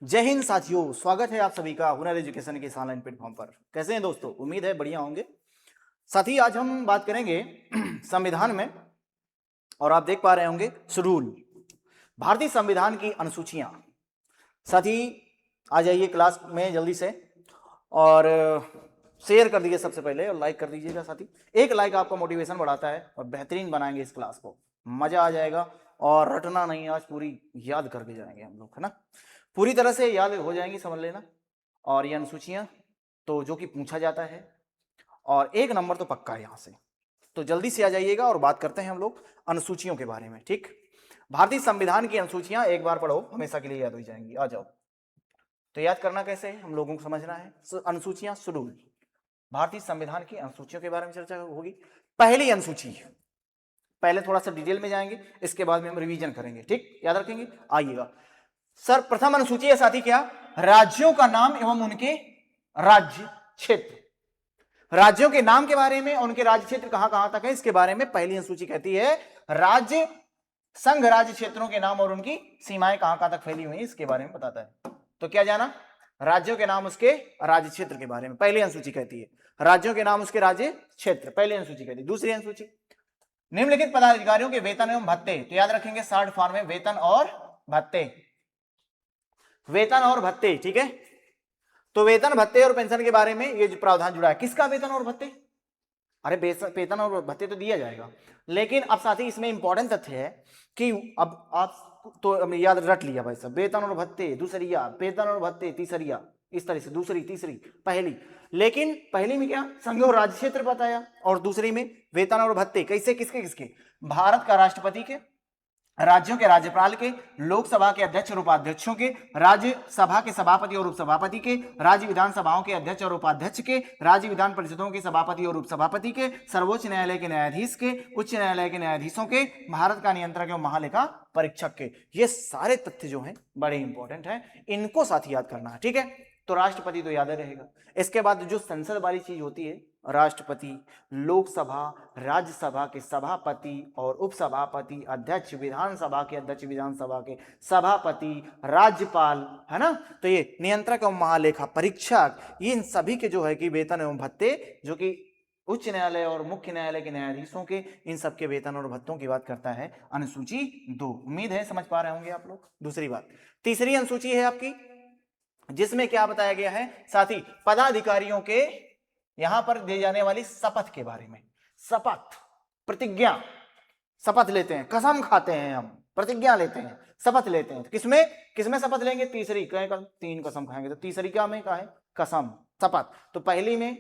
जय हिंद साथियों, स्वागत है आप सभी का हुनर एजुकेशन के इस ऑनलाइन प्लेटफॉर्म पर। कैसे हैं दोस्तों? उम्मीद है बढ़िया होंगे। साथी, आज हम बात करेंगे संविधान में, और आप देख पा रहे होंगे शेड्यूल, भारतीय संविधान की अनुसूचियां। साथी, आ जाइए क्लास में जल्दी से और शेयर कर दीजिए सबसे पहले, और लाइक कर दीजिएगा। साथी, एक लाइक आपका मोटिवेशन बढ़ाता है और बेहतरीन बनाएंगे इस क्लास को, मजा आ जाएगा। और रटना नहीं, आज पूरी याद करके जाएंगे हम लोग, है ना। पूरी तरह से याद हो जाएंगी, समझ लेना। और ये अनुसूचियां तो जो कि पूछा जाता है, और एक नंबर तो पक्का है यहाँ से। तो जल्दी से आ जाइएगा और बात करते हैं हम लोग अनुसूचियों के बारे में। ठीक, भारतीय संविधान की अनुसूचियां एक बार पढ़ो, हमेशा के लिए याद हो जाएंगी। आ जाओ। तो याद करना कैसे है, हम लोगों को समझना है। अनुसूचियां, शेड्यूल, भारतीय संविधान की अनुसूचियों के बारे में चर्चा होगी। पहली अनुसूची, पहले थोड़ा सा डिटेल में जाएंगे, इसके बाद में हम रिवीजन करेंगे। ठीक, याद रखेंगे। आइएगा सर, प्रथम अनुसूची है साथी, क्या? राज्यों का नाम एवं उनके राज्य क्षेत्र। राज्यों के नाम के बारे में, उनके राज्य क्षेत्र कहां कहां तक है, इसके बारे में पहली अनुसूची कहती है। राज्य, संघ राज्य क्षेत्रों के नाम और उनकी सीमाएं कहां कहां तक फैली हुई है, इसके बारे में बताता है। तो क्या जाना? राज्यों के नाम, उसके राज्य क्षेत्र के बारे में पहली अनुसूची कहती है। राज्यों के नाम, उसके राज्य क्षेत्र, पहली अनुसूची कहती है। दूसरी अनुसूची, निम्नलिखित पदाधिकारियों के वेतन एवं भत्ते। तो याद रखेंगे शॉर्ट फॉर्म में वेतन और भत्ते, वेतन और भत्ते। ठीक है, तो वेतन, भत्ते और पेंशन के बारे में ये जो प्रावधान जुड़ा है। किसका वेतन और भत्ते? अरे वेतन और भत्ते तो दिया जाएगा, लेकिन अब साथी इसमें इंपॉर्टेंट तथ्य है कि अब आप तो याद रट लिया भाई साहब, वेतन और भत्ते दूसरिया, वेतन और भत्ते तीसरिया, इस तरह से दूसरी तीसरी पहली। लेकिन पहली में क्या, संघ और राज्य क्षेत्र बताया, और दूसरी में वेतन और भत्ते कैसे, किसके किसके? भारत का राष्ट्रपति के, राज्यों के राज्यपाल के, लोकसभा के अध्यक्ष और उपाध्यक्षों के, राज्यसभा के सभापति और उपसभापति के, राज्य विधानसभाओं के अध्यक्ष और उपाध्यक्ष के, राज्य विधान परिषदों के सभापति और उपसभापति के, सर्वोच्च न्यायालय के न्यायाधीश के, उच्च न्यायालय के न्यायाधीशों के, भारत का नियंत्रक एवं महालेखा परीक्षक के। ये सारे तथ्य जो हैं बड़े इंपॉर्टेंट हैं, इनको साथ याद करना है। ठीक है, तो राष्ट्रपति तो याद रहेगा। इसके बाद जो संसद वाली चीज होती है, राष्ट्रपति, लोकसभा, राज्यसभा के सभापति और उपसभापति, अध्यक्ष विधानसभा के, अध्यक्ष विधानसभा के सभापति, राज्यपाल, है ना। तो ये नियंत्रक एवं महालेखा परीक्षक, ये इन सभी के जो है कि वेतन एवं भत्ते, जो कि उच्च न्यायालय और मुख्य न्यायालय के न्यायाधीशों के, इन सबके वेतन और भत्तों की बात करता है अनुसूची 2। उम्मीद है समझ पा रहे होंगे आप लोग। दूसरी बात, तीसरी अनुसूची है आपकी, जिसमें क्या बताया गया है साथी? पदाधिकारियों के यहां पर दी जाने वाली शपथ के बारे में। शपथ, प्रतिज्ञा, शपथ लेते हैं, कसम खाते हैं हम, प्रतिज्ञा लेते हैं, शपथ लेते हैं। तो किसमें किसमें शपथ लेंगे? तीसरी, कहेगा 3 कसम खाएंगे, तो तीसरी क्या में का है? कसम, शपथ। तो पहली में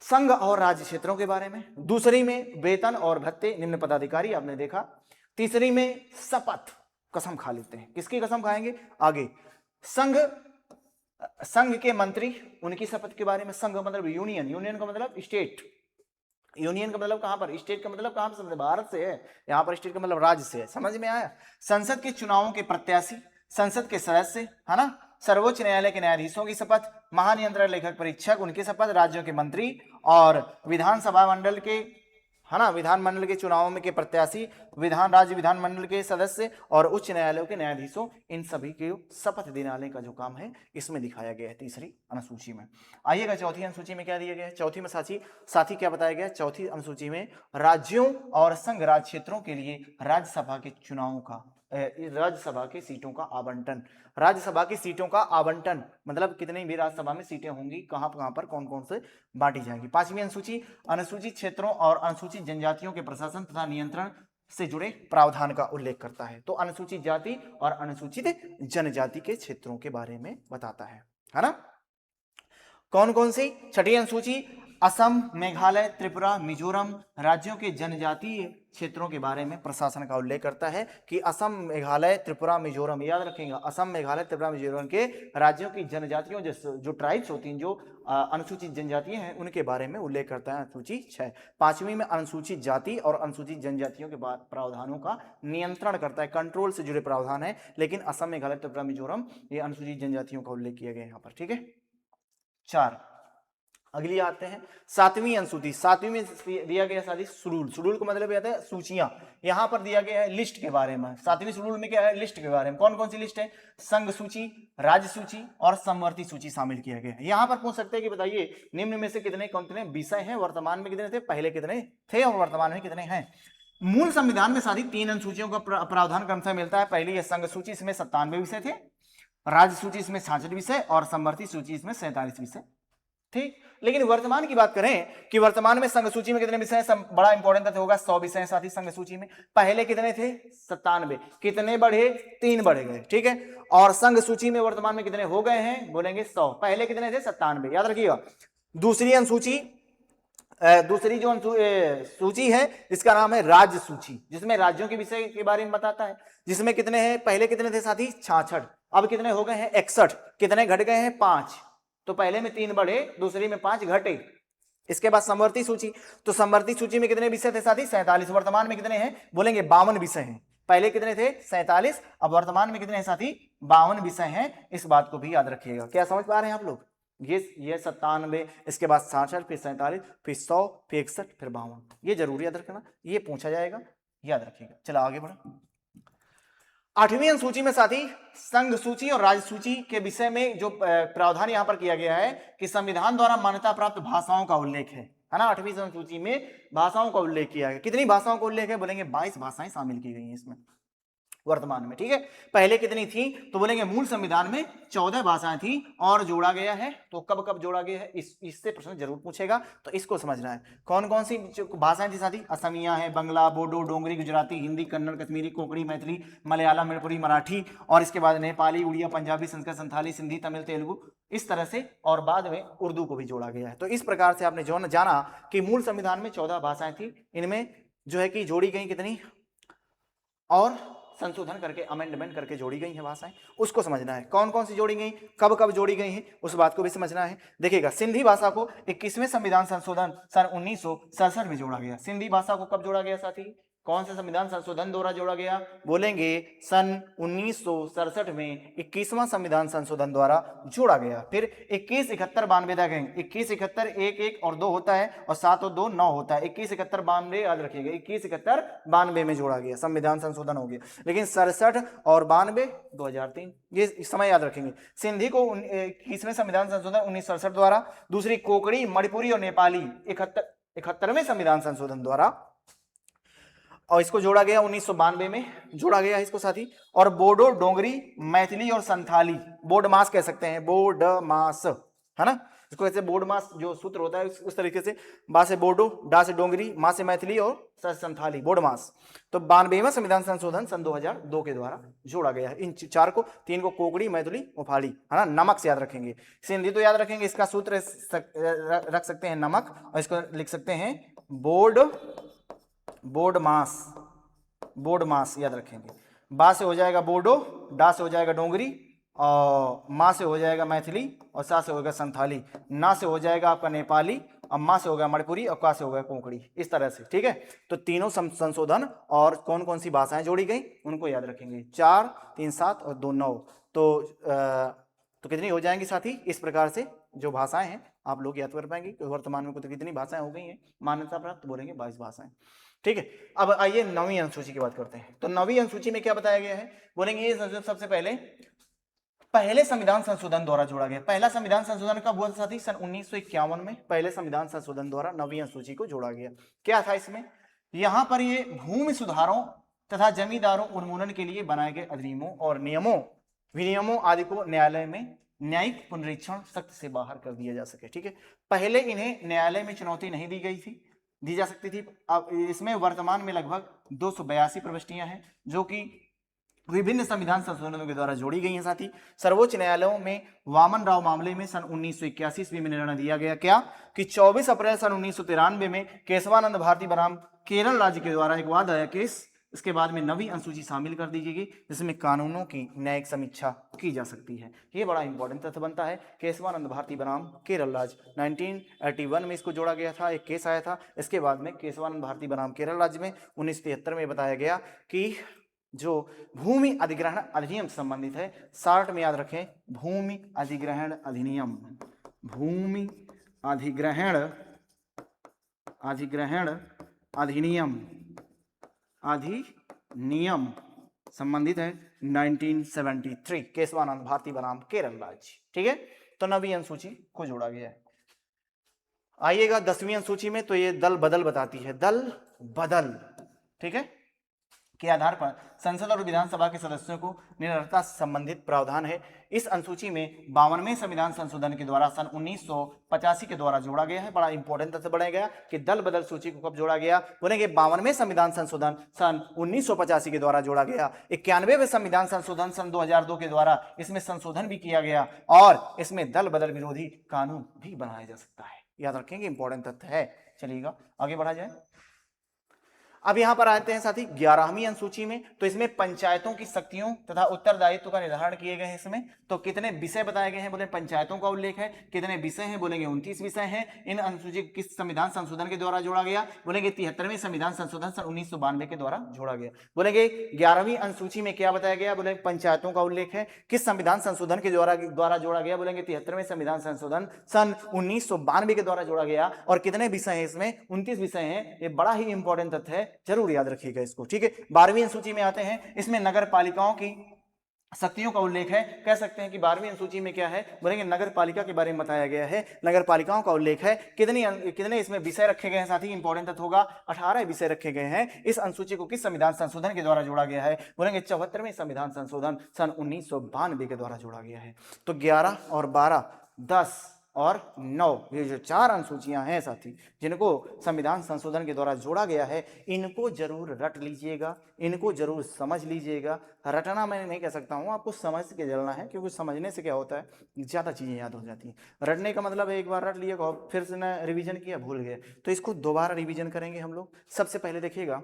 संघ और राज्य क्षेत्रों के बारे में, दूसरी में वेतन और भत्ते, निम्न पदाधिकारी, आपने देखा। तीसरी में शपथ, कसम खा लेते हैं। किसकी कसम खाएंगे? आगे संघ, संघ के मंत्री, उनकी शपथ के बारे में। संघ मतलब यूनियन, यूनियन का मतलब स्टेट, यूनियन का मतलब कहां पर, स्टेट का मतलब कहां पर, भारत से है। यहां पर स्टेट का मतलब राज्य से है। समझ में आया? संसद के चुनावों के प्रत्याशी, संसद के सदस्य, है ना। सर्वोच्च न्यायालय के न्यायाधीशों की शपथ, महानियंत्रक लेखक परीक्षक, उनकी शपथ, राज्यों के मंत्री, और विधानसभा मंडल के, है ना, विधानमंडल के चुनावों में के प्रत्याशी, राज्य विधानमंडल के सदस्य और उच्च न्यायालयों के न्यायाधीशों, इन सभी के शपथ दिलाने का जो काम है इसमें दिखाया गया है तीसरी अनुसूची में। आइएगा चौथी अनुसूची में क्या दिया गया है। चौथी में साथी क्या बताया गया है? चौथी अनुसूची में राज्यों और संघ राज्य क्षेत्रों के लिए राज्यसभा के चुनावों का, राज्यसभा की सीटों का आवंटन, राज्यसभा की सीटों का आवंटन मतलब कितनी भी राज्यसभा में सीटें होंगी, कहां कहां पर कौन कौन से बांटी जाएंगी। पांचवी अनुसूची, अनुसूचित क्षेत्रों और अनुसूचित जनजातियों के प्रशासन तथा नियंत्रण से जुड़े प्रावधान का उल्लेख करता है। तो अनुसूचित जाति और अनुसूचित जनजाति के क्षेत्रों के बारे में बताता है ना। कौन कौन सी? छठी अनुसूची, असम, मेघालय, त्रिपुरा, मिजोरम राज्यों के जनजातीय क्षेत्रों के बारे में प्रशासन का उल्लेख करता है कि असम, मेघालय, त्रिपुरा, मिजोरम, याद रखेंगे, असम, मेघालय, त्रिपुरा, मिजोरम के राज्यों की जनजातियों, जो ट्राइब्स होती हैं, जो अनुसूचित जनजातियां हैं, उनके बारे में उल्लेख करता है अनुसूची 6। पांचवी में अनुसूचित जाति और अनुसूचित जनजातियों के प्रावधानों का नियंत्रण करता है, कंट्रोल से जुड़े प्रावधान है, लेकिन असम, मेघालय, त्रिपुरा, मिजोरम ये अनुसूचित जनजातियों का उल्लेख किया गया यहाँ पर। ठीक है। 4, अगली आते हैं सातवीं अनुसूची। सातवीं में दिया गया साथी शेड्यूल। शेड्यूल का मतलब आता है सूचियां। यहां पर दिया गया है लिस्ट के बारे में। सातवीं शेड्यूल में क्या है, लिस्ट के बारे में। कौन कौन सी लिस्ट है, संघ सूची, राज्य सूची और समवर्ती सूची शामिल किया गया है। यहां पर पूछ सकते हैं कि बताइए निम्न में से कितने विषय हैं, वर्तमान में कितने थे, पहले कितने थे और वर्तमान में कितने हैं। मूल संविधान में साथी 3 अनुसूचियों का प्रावधान क्रमशः मिलता है। पहली है संघ सूची, इसमें 97 विषय थे, राज्य सूची इसमें 66 विषय और समवर्ती सूची इसमें 47 विषय। ठीक, लेकिन वर्तमान की बात करें कि वर्तमान में संघ सूची में कितने विषय हैं, बड़ा इंपॉर्टेंट तथ्य होगा 100 विषय हैं साथी संघ सूची में। पहले कितने थे, 97, कितने बढ़े, 3 बढ़ गए। ठीक है, और संघ सूची में वर्तमान में कितने हो गए हैं, बोलेंगे 100, पहले कितने थे 97, याद रखिएगा। दूसरी अनुसूची, दूसरी जो सूची है इसका नाम है राज्य सूची, जिसमें राज्यों के विषय के बारे में बताता है, जिसमें कितने हैं, पहले कितने थे साथी 66, अब कितने हो गए हैं 61, कितने घट गए हैं 5, तो पहले में 3 बढ़े, दूसरी में 5 घटे। इसके बाद समवर्ती सूची, तो समवर्ती सूची में कितने विषय थे साथी 47, वर्तमान में कितने हैं, बोलेंगे 52 विषय हैं। पहले कितने थे 47, अब वर्तमान में कितने हैं साथी 52 विषय हैं। इस बात को भी याद रखिएगा। क्या समझ पा रहे हैं आप लोग, ये 97, इसके बाद 67, फिर 47, फिर 100, फिर 61, फिर 52, ये जरूर याद रखना, ये पूछा जाएगा, याद रखिएगा। चलो आगे बढ़ो। 8वीं अनुसूची में साथी संघ सूची और राज्य सूची के विषय में जो प्रावधान यहां पर किया गया है कि संविधान द्वारा मान्यता प्राप्त भाषाओं का उल्लेख है ना। 8वीं अनुसूची में भाषाओं का उल्लेख किया गया। कितनी भाषाओं का उल्लेख है, बोलेंगे 22 भाषाएं शामिल की गई हैं इसमें वर्तमान में। ठीक है, पहले कितनी थी, तो बोलेंगे मूल संविधान में 14 भाषाएं थी और जोड़ा गया है। तो कब कब जोड़ा गया है, इससे प्रश्न जरूर पूछेगा, तो इसको समझना है। कौन कौन सी भाषाएं थी साथी, असमिया है, बंगला, बोडो, डोंगरी, गुजराती, हिंदी, कन्नड़, कश्मीरी, कोंकणी, मैथिली, मलयालम, मणिपुरी, मराठी, और इसके बाद नेपाली, उड़िया, पंजाबी, संस्कृत, संथाली, सिंधी, तमिल, तेलुगु, इस तरह से, और बाद में उर्दू को भी जोड़ा गया है। तो इस प्रकार से आपने जो जाना कि मूल संविधान में 14 भाषाएं थी, इनमें जो है कि जोड़ी गई कितनी और संशोधन करके, अमेंडमेंट करके जोड़ी गई हैं भाषाएं, उसको समझना है। कौन कौन सी जोड़ी गई, कब कब जोड़ी गई हैं, उस बात को भी समझना है। देखिएगा, सिंधी भाषा को 21वें संविधान संशोधन सन 1967 में जोड़ा गया। सिंधी भाषा को कब जोड़ा गया साथी, कौन से संविधान संशोधन द्वारा जोड़ा गया, बोलेंगे सन 1967 में 21वां संविधान संशोधन द्वारा जोड़ा गया। फिर 21, 71, 92 तक है। 21, 71 1 1 और 2 होता है, और 7 और 2 9 होता है। 21, 71, 92 याद रखिएगा, 21, 71, 92 में जोड़ा गया, संविधान संशोधन हो गया। लेकिन 67 और 92 2003, ये समय याद रखेंगे। सिंधी को 21वें संविधान संशोधन 1967 द्वारा, दूसरी कोंकणी, मणिपुरी और नेपाली 71वें संविधान संशोधन द्वारा, और इसको जोड़ा गया 1992 में जोड़ा गया इसको साथी। और बोडो, डोंगरी, मैथिली और संथाली, बोडमास कह सकते हैं, बोडमास है ना, इसको ऐसे बोडमास जो सूत्र होता है उस तरीके से, बा से बोडो, डा से डोंगरी, मा से मैथिली और संथाली, बोडमास। तो 92वां संविधान संशोधन सन 2002 के द्वारा जोड़ा गया है। इन 4 को, 3 को कोंकणी, मैथिली, नेपाली, है ना, नमक से याद रखेंगे। सिंधी तो याद रखेंगे, इसका सूत्र रख सकते हैं नमक, और इसको लिख सकते हैं बोडमास, बोडमास याद रखेंगे। बा से हो जाएगा बोडो, डा से हो जाएगा डोंगरी, और माँ से हो जाएगा मैथिली, और सा से होगा संथाली, ना से हो जाएगा आपका नेपाली, और माँ से होगा मणिपुरी, और का से होगा कोंकणी, इस तरह से। ठीक है, तो तीनों संशोधन और कौन कौन सी भाषाएं जोड़ी गई उनको याद रखेंगे। 4, 3, 7 और 2, 9, तो कितनी हो जाएंगी साथी, इस प्रकार से जो भाषाएं हैं आप लोग याद कर पाएंगे। वर्तमान में तो कितनी भाषाएं हो गई हैं मान्यता प्राप्त, बोलेंगे 22 भाषाएं। ठीक है, अब आइए 9वीं अनुसूची की बात करते हैं। तो 9वीं अनुसूची में क्या बताया गया है, बोलेंगे ये सबसे पहले संविधान संशोधन द्वारा जोड़ा गया। पहला संविधान संशोधन कब हुआ साथी, सन 1951 में पहले संविधान संशोधन द्वारा 9वीं अनुसूची को जोड़ा गया। क्या था इसमें, यहां पर ये भूमि सुधारों तथा जमींदारों उन्मूलन के लिए बनाए गए अधिनियमों और नियमों, विनियमों आदि को न्यायालय में न्यायिक पुनरीक्षण सख्त से बाहर कर दिया जा सके। ठीक है, पहले इन्हें न्यायालय में चुनौती नहीं दी गई थी, दी जा सकती थी। अब इसमें वर्तमान में लगभग 282 प्रविष्टियां हैं जो कि विभिन्न संविधान संशोधनों के द्वारा जोड़ी गई हैं। साथी सर्वोच्च न्यायालयों में वामन राव मामले में सन 1981 ईस्वी में निर्णय दिया गया क्या कि 24 अप्रैल सन 1993 में केशवानंद भारती बनाम केरल राज्य के द्वारा एक वाद आया केस, इसके बाद में 9वीं अनुसूची शामिल कर दी गई जिसमें कानूनों की न्यायिक समीक्षा की जा सकती है। ये बड़ा इंपॉर्टेंट तथ्य बनता है। केशवानंद भारती बनाम केरल राज्य 1981 में इसको जोड़ा गया था, एक केस आया था। इसके बाद में केशवानंद भारती बनाम केरल राज्य में 1973 में बताया गया कि जो भूमि अधिग्रहण अधिनियम से संबंधित है, शॉर्ट में याद रखें, भूमि अधिग्रहण अधिनियम, भूमि अधिग्रहण अधिनियम संबंधित है 1973 केशवानंद भारती बनाम केरल राज्य। ठीक है, तो 9वीं अनुसूची को जोड़ा गया है। आइएगा 10वीं अनुसूची में, तो ये दल बदल बताती है, दल बदल, ठीक है, के आधार पर संसद और विधानसभा के सदस्यों को निरंतरता संबंधित प्रावधान है। इस अनुसूची में 52वें संविधान संशोधन के द्वारा सन 1985 के द्वारा जोड़ा गया है। बड़ा इंपॉर्टेंट तथ्य बढ़ाया गया कि दल बदल सूची को कब जोड़ा गया, बोलेंगे 52वें संविधान संशोधन सन 1985 के द्वारा जोड़ा गया। 91वें संविधान संशोधन सन 2002 के द्वारा इसमें संशोधन भी किया गया और इसमें दल बदल विरोधी कानून भी बनाया जा सकता है। याद रखेंगे, इंपॉर्टेंट तथ्य है। चलिएगा आगे बढ़ा जाए। अब यहां पर आते हैं साथी 11वीं अनुसूची में, तो इसमें पंचायतों की शक्तियों तथा उत्तरदायित्व का निर्धारण किए गए हैं। इसमें तो कितने विषय बताए गए हैं, बोले पंचायतों का उल्लेख है। कितने विषय हैं, बोलेंगे 29 विषय हैं। इन अनुसूची किस संविधान संशोधन के द्वारा जोड़ा गया, बोलेंगे 73वें संविधान संशोधन सन 1992 के द्वारा जोड़ा गया। बोलेंगे 11वीं अनुसूची में क्या बताया गया, बोले पंचायतों का उल्लेख है। किस संविधान संशोधन के द्वारा जोड़ा गया, बोलेंगे 73वें संविधान संशोधन सन 1992 के द्वारा जोड़ा गया। और कितने विषय हैं, इसमें 29 विषय हैं। ये बड़ा ही इंपॉर्टेंट तथ्य है, जरूर याद रखिएगा इसको। ठीक है, 12वीं अनुसूची में आते हैं। इसमें नगर पालिकाओं की शक्तियों का उल्लेख है। कह सकते हैं कि 12वीं अनुसूची में क्या है, बोलेंगे नगर पालिका के बारे में बताया गया है। नगर पालिकाओं का उल्लेख है। कितने इसमें विषय रखे गए हैं साथी, इंपॉर्टेंट तथ्य होगा, 18 विषय रखे गए हैं। इस अनुसूची को किस संविधान संशोधन के द्वारा जोड़ा गया है, बोलेंगे 74वें संविधान संशोधन सन 1992 के द्वारा जोड़ा गया है। तो 11 और 12, 10 और 9, ये जो 4 अनुसूचियां हैं साथी, जिनको संविधान संशोधन के द्वारा जोड़ा गया है, इनको जरूर रट लीजिएगा, इनको जरूर समझ लीजिएगा। रटना मैं नहीं कह सकता हूं, आपको समझ के चलना है, क्योंकि समझने से क्या होता है, ज्यादा चीजें याद हो जाती हैं। रटने का मतलब है एक बार रट लिए और फिर से ना रिवीजन किया, भूल गए, तो इसको दोबारा रिवीजन करेंगे हम लोग। सबसे पहले देखिएगा,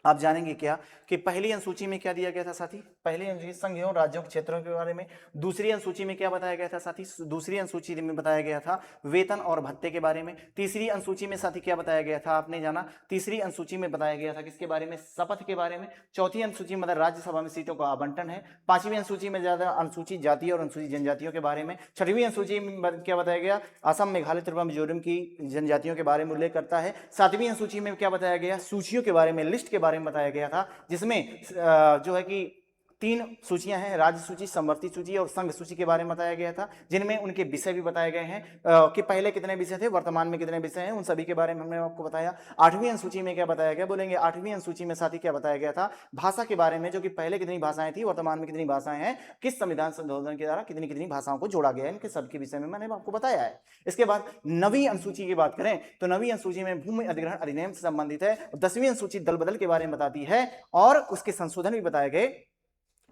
आप जानेंगे क्या कि पहली अनुसूची में क्या दिया गया था साथी, पहली अनुसूची संघ एवं राज्यों के क्षेत्रों के बारे में। दूसरी अनुसूची में क्या बताया गया था साथी, दूसरी अनुसूची में बताया गया था वेतन और भत्ते के बारे में। तीसरी अनुसूची में साथी क्या बताया गया था, आपने जाना, तीसरी अनुसूची में बताया गया था किसके बारे में, शपथ के बारे में। चौथी अनुसूची में राज्यसभा में सीटों का आवंटन है। 5वीं अनुसूची में ज्यादा अनुसूचित जाति और अनुसूचित जनजातियों के बारे में। 6वीं अनुसूची में क्या बताया गया, असम, मेघालय, त्रिपुरा, मिजोरम की जनजातियों के बारे में उल्लेख करता है। 7वीं अनुसूची में क्या बताया गया, सूचियों के बारे में, लिस्ट के बारे में बताया गया था, जिसमें जो है कि 3 सूचियां हैं, राज्य सूची, समवर्ती सूची और संघ सूची के बारे में बताया गया था, जिनमें उनके विषय भी बताए गए हैं कि पहले कितने विषय थे, वर्तमान में कितने विषय हैं, उन सभी के बारे में हमने आपको बताया। 8वीं अनुसूची में क्या बताया गया, बोलेंगे 8वीं अनुसूची में साथी क्या बताया गया था, भाषा के बारे में, जो कि पहले कितनी भाषाएं थी, वर्तमान में कितनी भाषाएं हैं, किस संविधान संशोधन के द्वारा कितनी कितनी भाषाओं को जोड़ा गया है, इनके सबके विषय में मैंने आपको बताया है। इसके बाद 9वीं अनुसूची की बात करें तो 9वीं अनुसूची में भूमि अधिग्रहण अधिनियम से संबंधित है। 10वीं अनुसूची दल बदल के बारे में बताती है और उसके संशोधन भी बताए गए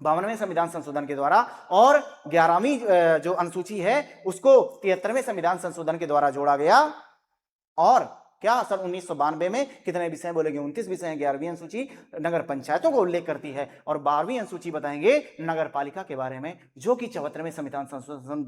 52वें संविधान संशोधन के द्वारा। और 11वीं जो अनुसूची है उसको 73वें संविधान संशोधन के द्वारा जोड़ा गया। और क्या सन 1992 में कितने विषय, बोलेंगे 29 विषय हैं। 11वीं अनुसूची नगर पंचायतों को उल्लेख करती है और 12वीं अनुसूची बताएंगे नगर पालिका के बारे में, जो कि 74वें संविधान संशोधन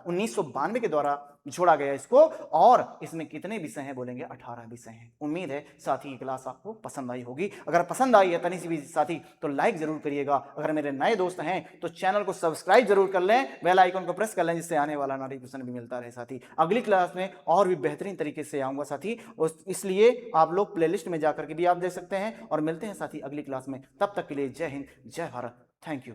1992 के द्वारा जोड़ा गया इसको। और इसमें कितने विषय हैं, बोलेंगे 18 विषय हैं। उम्मीद है साथी ये क्लास आपको पसंद आई होगी। अगर पसंद आई है तनी सी भी साथी तो लाइक जरूर करिएगा। अगर मेरे नए दोस्त हैं तो चैनल को सब्सक्राइब जरूर कर लें, बेल आइकन को प्रेस कर लें, जिससे आने वाला नोटिफिकेशन भी मिलता रहे साथी। अगली क्लास में और भी बेहतरीन तरीके से आऊंगा साथी, इसलिए आप लोग प्लेलिस्ट में जाकर के भी आप देख सकते हैं। और मिलते हैं साथी अगली क्लास में, तब तक के लिए जय हिंद, जय भारत, थैंक यू।